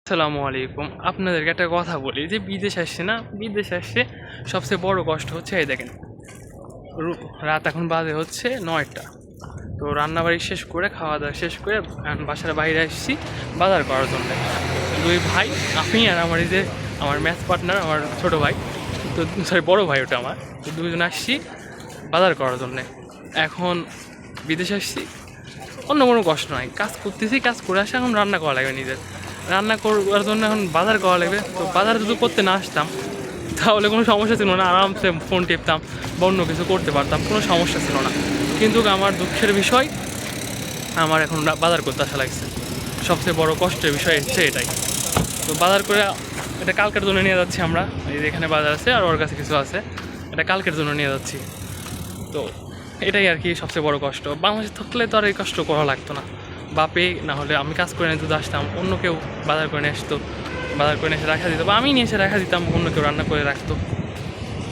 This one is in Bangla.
আসসালামু আলাইকুম। আপনাদেরকে একটা কথা বলি যে বিদেশ আসছে না, বিদেশ আসছে সবচেয়ে বড় কষ্ট হচ্ছে এই দেখেন রাত এখন বাজে হচ্ছে 9টা। তো রান্নাবাড়ি শেষ করে খাওয়া দাওয়া শেষ করে এখন বাসার বাইরে আসছি বাজার করার জন্য। দুই ভাই, আমি আর আমার এই যে আমার ম্যাথ পার্টনার, আমার ছোটো ভাই, তো সরি বড়ো ভাই ওটা আমার, তো দুজন আসছি বাজার করার জন্যে। এখন বিদেশে আসছি, অন্য কোনো কষ্ট নাই, কাজ করতেছি, কাজ করে আসে এখন রান্না করা লাগবে নিজের। রান্না করার জন্য এখন বাজার করা লাগবে। তো বাজার যদি করতে না আসতাম তাহলে কোনো সমস্যা ছিল না, আরামসে ফোন টিপতাম বা অন্য কিছু করতে পারতাম, কোনো সমস্যা ছিল না। কিন্তু আমার দুঃখের বিষয়, আমার এখন বাজার করতে আসা লাগছে। সবচেয়ে বড় কষ্টের বিষয় হচ্ছে এটাই। তো বাজার করে এটা কালকের জন্য নিয়ে যাচ্ছি আমরা। এই যে এখানে বাজার আছে আর ওর কাছে কিছু আছে, এটা কালকের জন্য নিয়ে যাচ্ছি। তো এটাই আর কি সবচেয়ে বড় কষ্ট। বাংলাদেশে থাকলে তো আর এই কষ্ট করা লাগতো না। বাপে না হলে আমি কাজ করে নিয়ে যদি আসতাম, অন্য কেউ বাজার করে নিয়ে আসতো, বাজার করে নিয়ে এসে রাখা দিত, বা আমি নিয়ে এসে রাখা দিতাম, অন্য কেউ রান্না করে রাখতো।